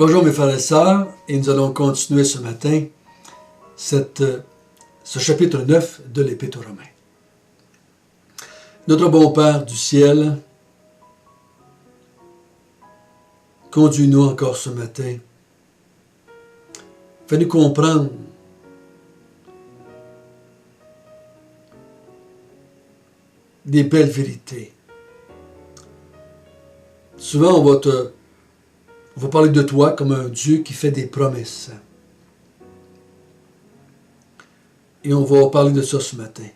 Bonjour mes frères et sœurs, et nous allons continuer ce matin ce chapitre 9 de l'Épître aux Romains. Notre bon Père du ciel, conduis-nous encore ce matin. Fais-nous comprendre des belles vérités. Souvent, on va parler de toi comme un Dieu qui fait des promesses. Et on va parler de ça ce matin.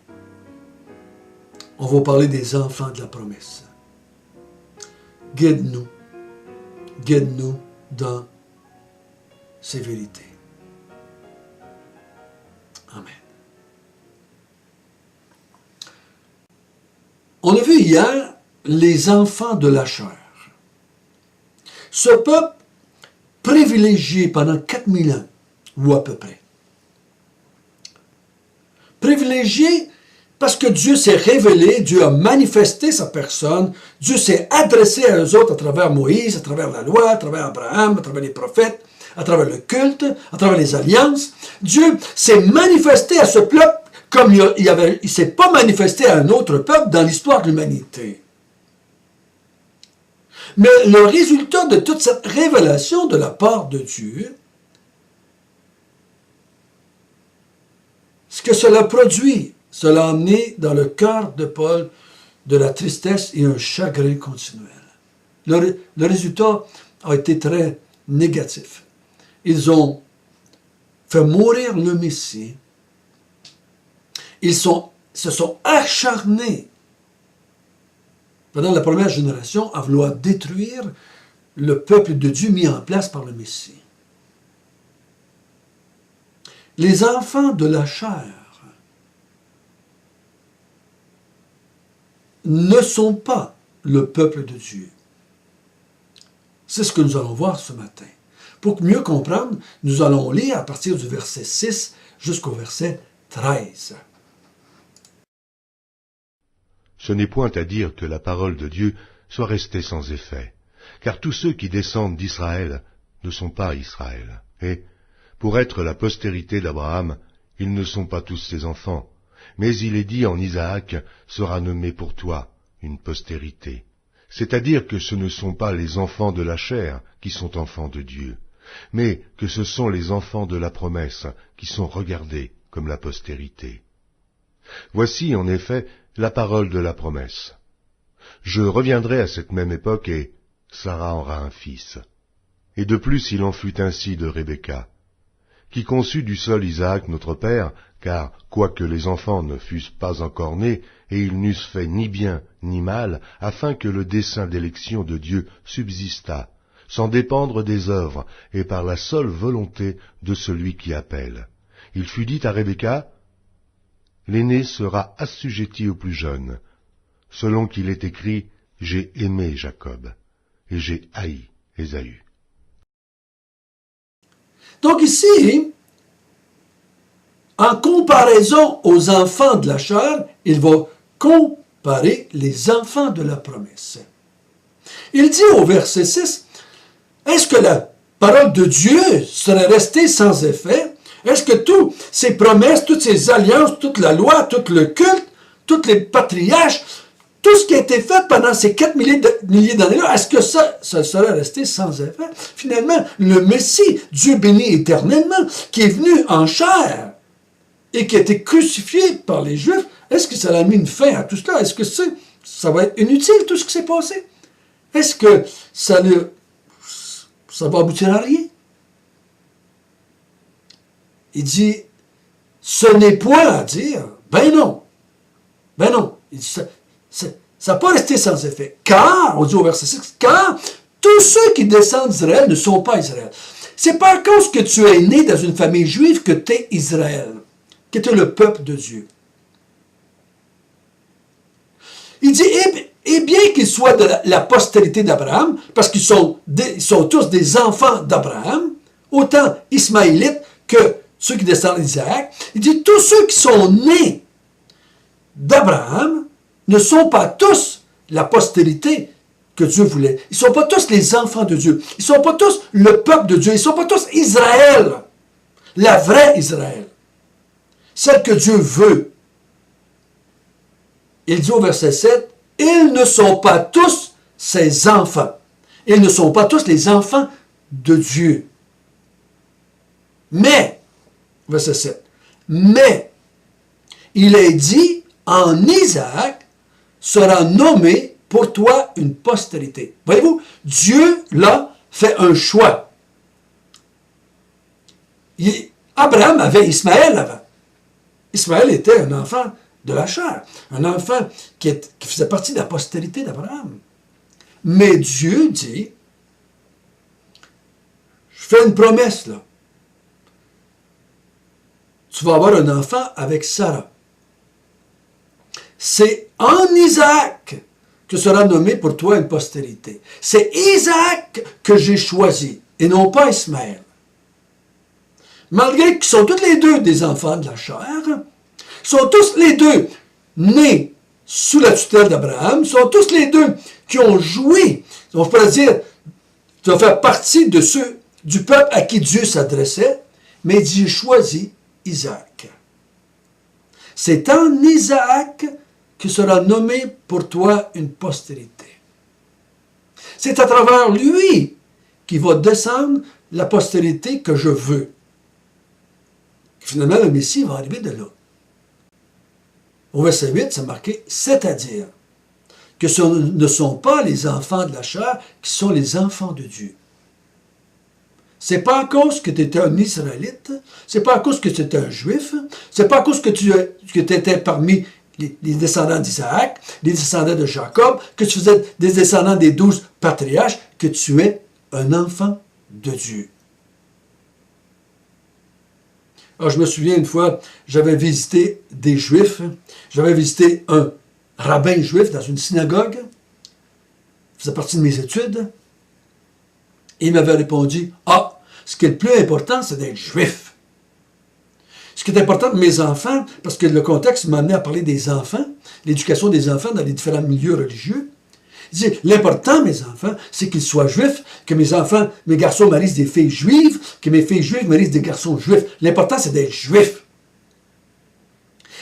On va parler des enfants de la promesse. Guide-nous. Guide-nous dans ces vérités. Amen. On a vu hier les enfants de la chair. Ce peuple privilégié pendant 4000 ans, ou à peu près. Privilégié parce que Dieu s'est révélé, Dieu a manifesté sa personne, Dieu s'est adressé à eux autres à travers Moïse, à travers la loi, à travers Abraham, à travers les prophètes, à travers le culte, à travers les alliances. Dieu s'est manifesté à ce peuple comme il ne s'est pas manifesté à un autre peuple dans l'histoire de l'humanité. Mais le résultat de toute cette révélation de la part de Dieu, ce que cela produit, cela a amené dans le cœur de Paul de la tristesse et un chagrin continuel. Le résultat a été très négatif. Ils ont fait mourir le Messie. Ils se sont acharnés pendant la première génération à vouloir détruire le peuple de Dieu mis en place par le Messie. Les enfants de la chair ne sont pas le peuple de Dieu. C'est ce que nous allons voir ce matin. Pour mieux comprendre, nous allons lire à partir du verset 6 jusqu'au verset 13. Ce n'est point à dire que la parole de Dieu soit restée sans effet, car tous ceux qui descendent d'Israël ne sont pas Israël. Et, pour être la postérité d'Abraham, ils ne sont pas tous ses enfants, mais il est dit en Isaac sera nommé pour toi une postérité. C'est-à-dire que ce ne sont pas les enfants de la chair qui sont enfants de Dieu, mais que ce sont les enfants de la promesse qui sont regardés comme la postérité. Voici en effet la parole de la promesse. Je reviendrai à cette même époque et Sarah aura un fils. Et de plus il en fut ainsi de Rebecca, qui conçut du sol Isaac notre père, car quoique les enfants ne fussent pas encore nés, et ils n'eussent fait ni bien ni mal, afin que le dessein d'élection de Dieu subsistât, sans dépendre des œuvres, et par la seule volonté de celui qui appelle. Il fut dit à Rebecca, l'aîné sera assujetti au plus jeune, selon qu'il est écrit, j'ai aimé Jacob, et j'ai haï Ésaü. Donc ici, en comparaison aux enfants de la chair, il va comparer les enfants de la promesse. Il dit au verset 6, est-ce que la parole de Dieu serait restée sans effet? Est-ce que toutes ces promesses, toutes ces alliances, toute la loi, tout le culte, tous les patriarches, tout ce qui a été fait pendant ces 4 milliers d'années-là, est-ce que ça serait resté sans effet? Finalement, le Messie, Dieu béni éternellement, qui est venu en chair et qui a été crucifié par les Juifs, est-ce que ça a mis une fin à tout cela? Est-ce que ça va être inutile, tout ce qui s'est passé? Est-ce que ça va aboutir à rien? Il dit, ce n'est point à dire, ben non. Il dit, ça n'a pas resté sans effet. Car, on dit au verset 6, car tous ceux qui descendent d'Israël ne sont pas Israël. C'est pas à cause que tu es né dans une famille juive que tu es Israël, que tu es le peuple de Dieu. Il dit, et bien qu'ils soient de la postérité d'Abraham, parce qu'ils sont tous des enfants d'Abraham, autant ismaélites que ceux qui descendent d'Isaac, il dit, tous ceux qui sont nés d'Abraham ne sont pas tous la postérité que Dieu voulait. Ils ne sont pas tous les enfants de Dieu. Ils ne sont pas tous le peuple de Dieu. Ils ne sont pas tous Israël. La vraie Israël. Celle que Dieu veut. Il dit au verset 7, « Ils ne sont pas tous ses enfants. Ils ne sont pas tous les enfants de Dieu. Mais, verset 7, « Mais, il est dit, en Isaac sera nommé pour toi une postérité. » Voyez-vous, Dieu, là, fait un choix. Abraham avait Ismaël avant. Ismaël était un enfant de la chair, un enfant qui faisait partie de la postérité d'Abraham. Mais Dieu dit, je fais une promesse là. Tu vas avoir un enfant avec Sarah. C'est en Isaac que sera nommé pour toi une postérité. C'est Isaac que j'ai choisi, et non pas Ismaël. Malgré qu'ils sont tous les deux des enfants de la chair, sont tous les deux nés sous la tutelle d'Abraham, sont tous les deux qui ont joui, on pourrait dire, qui ont fait partie de ceux du peuple à qui Dieu s'adressait, mais Dieu choisit Isaac. C'est en Isaac que sera nommé pour toi une postérité. C'est à travers lui qui va descendre la postérité que je veux. Finalement, le Messie va arriver de là. Au verset 8, c'est marqué « c'est-à-dire » que ce ne sont pas les enfants de la chair qui sont les enfants de Dieu. C'est pas à cause que tu étais un Israélite, c'est pas à cause que tu étais un Juif, c'est pas à cause que tu étais parmi les descendants d'Isaac, les descendants de Jacob, que tu faisais des descendants des 12 patriarches, que tu es un enfant de Dieu. Alors, je me souviens une fois, j'avais visité des Juifs, j'avais visité un rabbin juif dans une synagogue, ça faisait partie de mes études, et il m'avait répondu, « Ah, ce qui est le plus important, c'est d'être juif. Ce qui est important pour mes enfants, parce que le contexte m'a amené à parler des enfants, l'éducation des enfants dans les différents milieux religieux. Il dit, l'important, mes enfants, c'est qu'ils soient juifs, que mes enfants, mes garçons marient des filles juives, que mes filles juives marient des garçons juifs. L'important, c'est d'être juif.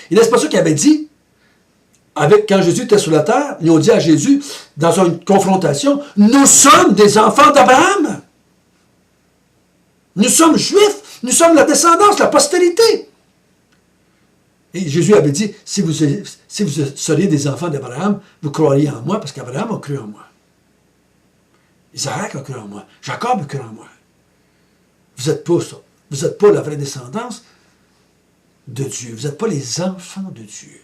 Et là, c'est pas ça qu'il avait dit. Quand Jésus était sur la terre, ils ont dit à Jésus, dans une confrontation, « Nous sommes des enfants d'Abraham. Nous sommes juifs. Nous sommes la descendance, la postérité. » Et Jésus avait dit, si vous seriez des enfants d'Abraham, vous croiriez en moi, parce qu'Abraham a cru en moi. Isaac a cru en moi. Jacob a cru en moi. Vous n'êtes pas ça. Vous n'êtes pas la vraie descendance de Dieu. Vous n'êtes pas les enfants de Dieu.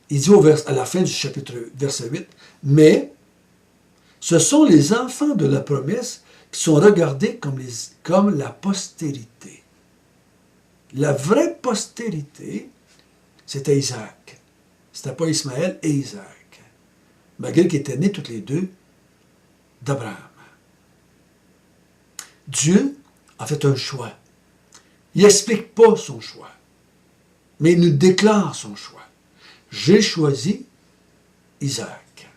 Il dit à la fin du chapitre, verset 8, « Mais ce sont les enfants de la promesse qui sont regardés comme la postérité. » La vraie postérité, c'était Isaac. C'était pas Ismaël et Isaac. Malgré qu'ils étaient nés tous les deux d'Abraham. Dieu a fait un choix. Il n'explique pas son choix, mais il nous déclare son choix. J'ai choisi Isaac.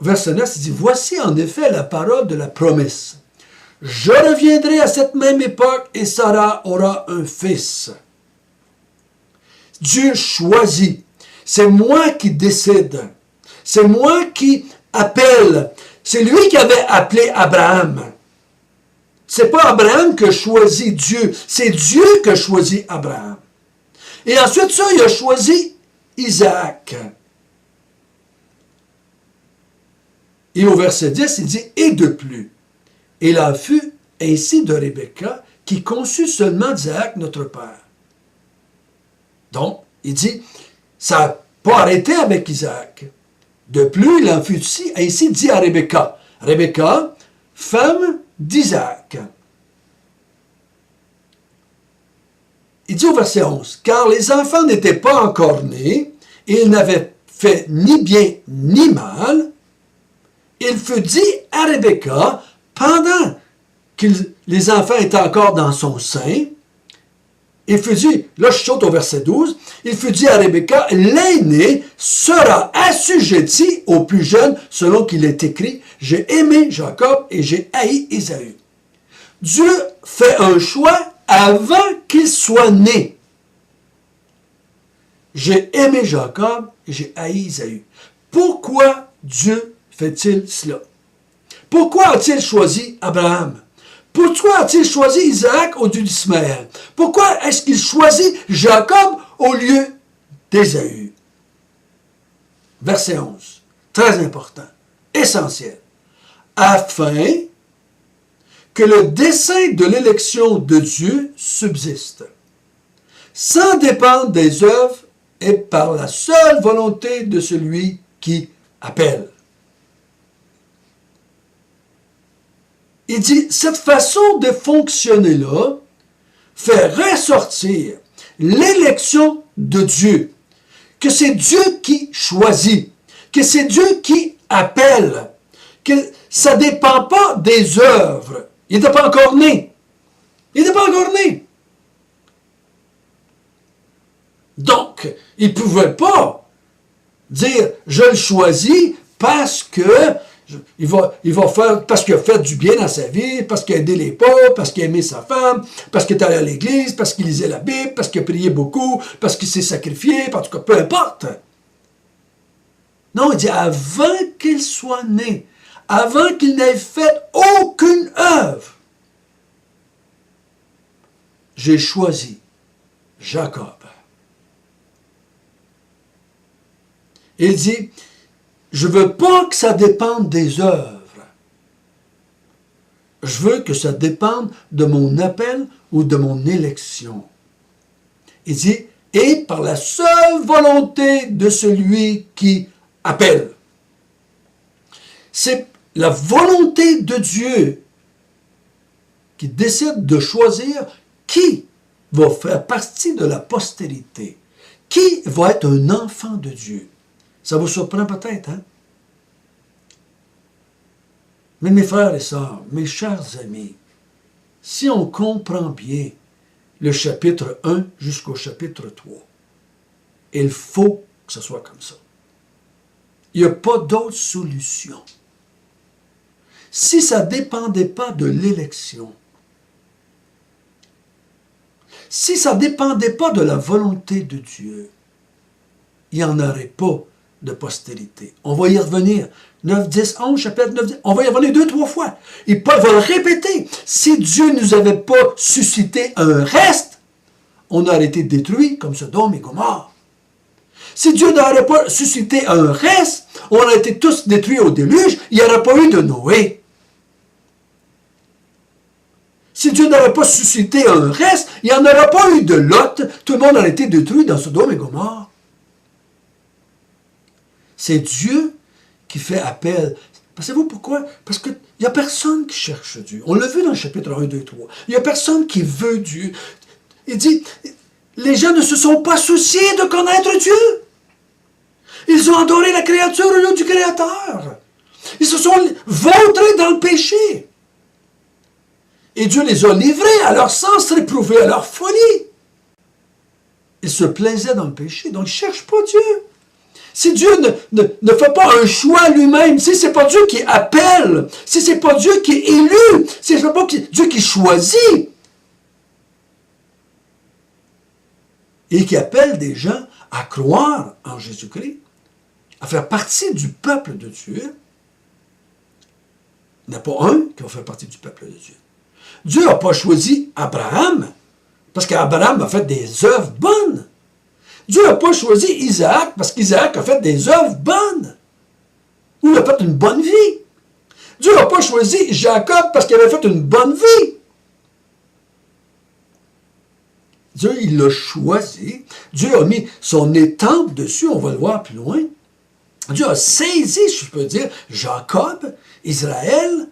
Verset 9, il dit, « Voici en effet la parole de la promesse. Je reviendrai à cette même époque et Sarah aura un fils. » Dieu choisit. C'est moi qui décide. C'est moi qui appelle. C'est lui qui avait appelé Abraham. C'est pas Abraham qui a choisi Dieu. C'est Dieu qui a choisi Abraham. Et ensuite ça, il a choisi Isaac. Et au verset 10, il dit, « Et de plus, il en fut ainsi de Rebecca, qui conçut seulement d'Isaac, notre père. » Donc, il dit, ça n'a pas arrêté avec Isaac. De plus, il en fut ainsi dit à Rebecca. Rebecca, femme d'Isaac. Il dit au verset 11, « Car les enfants n'étaient pas encore nés, et ils n'avaient fait ni bien ni mal. Il fut dit à Rebecca, pendant que les enfants étaient encore dans son sein, il fut dit, là je saute au verset 12, il fut dit à Rebecca, l'aîné sera assujetti au plus jeune, selon qu'il est écrit, j'ai aimé Jacob et j'ai haï Ésaü. Dieu fait un choix avant qu'il soit né. J'ai aimé Jacob et j'ai haï Ésaü. Pourquoi Dieu fait-il cela? Pourquoi a-t-il choisi Abraham? Pourquoi a-t-il choisi Isaac au lieu d'Ismaël? Pourquoi est-ce qu'il choisit Jacob au lieu d'Ésaü? Verset 11. Très important. Essentiel. Afin que le dessein de l'élection de Dieu subsiste, sans dépendre des œuvres et par la seule volonté de celui qui appelle. Il dit, cette façon de fonctionner-là fait ressortir l'élection de Dieu, que c'est Dieu qui choisit, que c'est Dieu qui appelle, que ça ne dépend pas des œuvres. Il n'était pas encore né. Il n'était pas encore né. Donc, il ne pouvait pas dire, je le choisis parce que il va faire, parce qu'il a fait du bien dans sa vie, parce qu'il a aidé les pauvres, parce qu'il a aimé sa femme, parce qu'il est allé à l'église, parce qu'il lisait la Bible, parce qu'il a prié beaucoup, parce qu'il s'est sacrifié, en tout cas, peu importe. Non, il dit, avant qu'il soit né, avant qu'il n'ait fait aucune œuvre, j'ai choisi Jacob. Il dit, je ne veux pas que ça dépende des œuvres. Je veux que ça dépende de mon appel ou de mon élection. Il dit, et par la seule volonté de celui qui appelle. C'est la volonté de Dieu qui décide de choisir qui va faire partie de la postérité, qui va être un enfant de Dieu. Ça vous surprend peut-être, hein? Mais mes frères et sœurs, mes chers amis, si on comprend bien le chapitre 1 jusqu'au chapitre 3, il faut que ce soit comme ça. Il n'y a pas d'autre solution. Si ça ne dépendait pas de l'élection, si ça ne dépendait pas de la volonté de Dieu, il n'y en aurait pas de postérité. On va y revenir. 9, 10, 11, chapitre 9, 10. On va y revenir 2, 3 fois. Et Paul va le répéter. Si Dieu ne nous avait pas suscité un reste, on aurait été détruit comme Sodome et Gomorrhe. Si Dieu n'aurait pas suscité un reste, on aurait été tous détruits au déluge. Il n'y aurait pas eu de Noé. Si Dieu n'aurait pas suscité un reste, il n'y en aurait pas eu de Lot. Tout le monde aurait été détruit dans Sodome et Gomorrhe. C'est Dieu qui fait appel. Savez-vous pourquoi? Parce qu'il n'y a personne qui cherche Dieu. On l'a vu dans le chapitre 1, 2, 3. Il n'y a personne qui veut Dieu. Il dit, les gens ne se sont pas souciés de connaître Dieu. Ils ont adoré la créature au lieu du Créateur. Ils se sont vautrés dans le péché. Et Dieu les a livrés à leur sens réprouvé, à leur folie. Ils se plaisaient dans le péché, donc ils ne cherchent pas Dieu. Si Dieu ne fait pas un choix lui-même, si ce n'est pas Dieu qui appelle, si ce n'est pas Dieu qui est élu, si ce n'est pas Dieu qui choisit, et qui appelle des gens à croire en Jésus-Christ, à faire partie du peuple de Dieu, il n'y en a pas un qui va faire partie du peuple de Dieu. Dieu n'a pas choisi Abraham, parce qu'Abraham a fait des œuvres bonnes. Dieu n'a pas choisi Isaac parce qu'Isaac a fait des œuvres bonnes. Ou il a fait une bonne vie. Dieu n'a pas choisi Jacob parce qu'il avait fait une bonne vie. Dieu, il l'a choisi. Dieu a mis son étampe dessus, on va le voir plus loin. Dieu a saisi, si je peux dire, Jacob, Israël,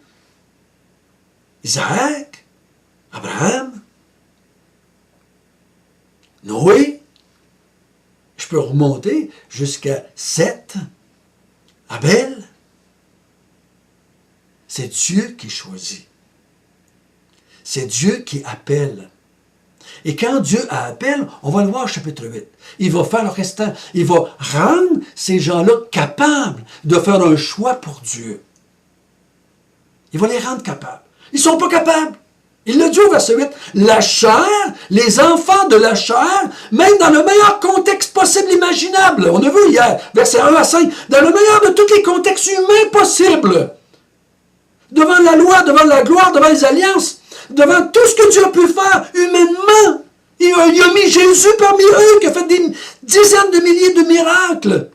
Isaac, Abraham, Noé. Je peux remonter jusqu'à Seth, Abel. C'est Dieu qui choisit. C'est Dieu qui appelle. Et quand Dieu appelle, on va le voir au chapitre 8, il va faire le restant. Il va rendre ces gens-là capables de faire un choix pour Dieu. Il va les rendre capables. Ils ne sont pas capables. Il le dit au verset 8. La chair, les enfants de la chair, même dans le meilleur contexte possible imaginable. On a vu hier, verset 1 à 5, dans le meilleur de tous les contextes humains possibles. Devant la loi, devant la gloire, devant les alliances, devant tout ce que Dieu a pu faire humainement. Il a mis Jésus parmi eux, qui a fait des dizaines de milliers de miracles.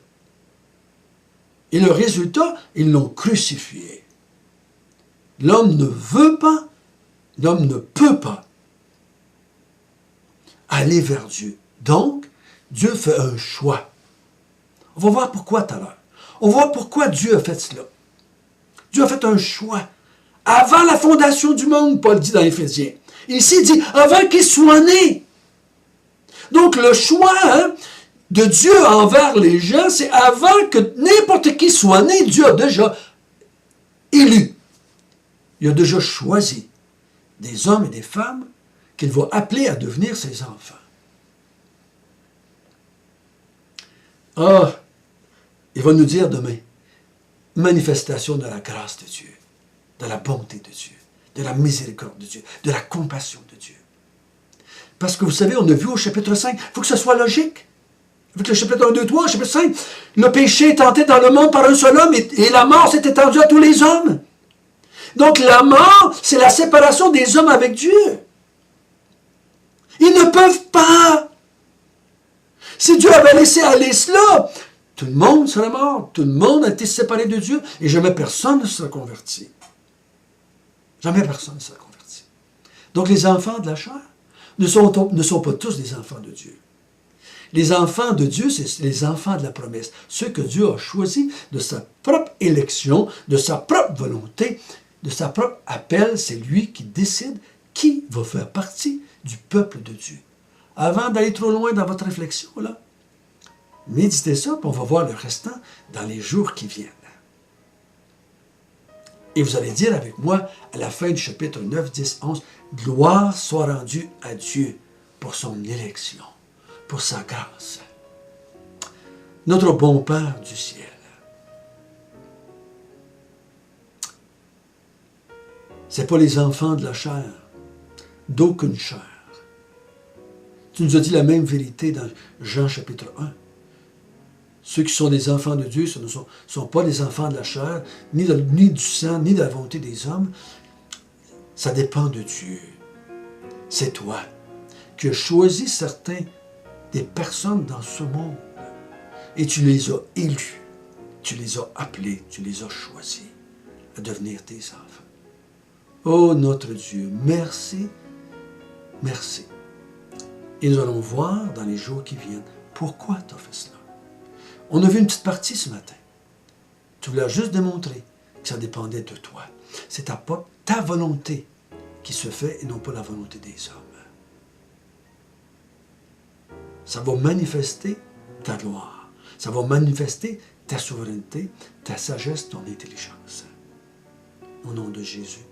Et le résultat, ils l'ont crucifié. L'homme ne veut pas, l'homme ne peut pas aller vers Dieu. Donc, Dieu fait un choix. On va voir pourquoi tout à l'heure. On va voir pourquoi Dieu a fait cela. Dieu a fait un choix. Avant la fondation du monde, Paul dit dans Éphésiens. Ici, il dit, avant qu'il soit né. Donc, le choix de Dieu envers les gens, c'est avant que n'importe qui soit né, Dieu a déjà élu. Il a déjà choisi des hommes et des femmes qu'il va appeler à devenir ses enfants. Ah, il va nous dire demain, manifestation de la grâce de Dieu, de la bonté de Dieu, de la miséricorde de Dieu, de la compassion de Dieu. Parce que vous savez, on a vu au chapitre 5, il faut que ce soit logique. Avec le chapitre 1, 2, 3, chapitre 5, le péché est entré dans le monde par un seul homme et la mort s'est étendue à tous les hommes. Donc la mort, c'est la séparation des hommes avec Dieu. Ils ne peuvent pas. Si Dieu avait laissé aller cela, tout le monde serait mort. Tout le monde a été séparé de Dieu et jamais personne ne serait converti. Jamais personne ne serait converti. Donc les enfants de la chair ne sont pas tous des enfants de Dieu. Les enfants de Dieu, c'est les enfants de la promesse. Ceux que Dieu a choisis de sa propre élection, de sa propre volonté, de sa propre appel, c'est lui qui décide qui va faire partie du peuple de Dieu. Avant d'aller trop loin dans votre réflexion, là, méditez ça, puis on va voir le restant dans les jours qui viennent. Et vous allez dire avec moi, à la fin du chapitre 9, 10, 11, « Gloire soit rendue à Dieu pour son élection, pour sa grâce. » Notre bon Père du ciel, ce n'est pas les enfants de la chair, d'aucune chair. Tu nous as dit la même vérité dans Jean chapitre 1. Ceux qui sont des enfants de Dieu, ce ne sont pas des enfants de la chair, ni du sang, ni de la volonté des hommes. Ça dépend de Dieu. C'est toi qui as choisi des personnes dans ce monde. Et tu les as élus, tu les as appelés, tu les as choisis à devenir tes enfants. Oh notre Dieu, merci, merci. Et nous allons voir dans les jours qui viennent pourquoi tu as fait cela. On a vu une petite partie ce matin. Tu voulais juste démontrer que ça dépendait de toi. C'est ta volonté qui se fait et non pas la volonté des hommes. Ça va manifester ta gloire. Ça va manifester ta souveraineté, ta sagesse, ton intelligence. Au nom de Jésus.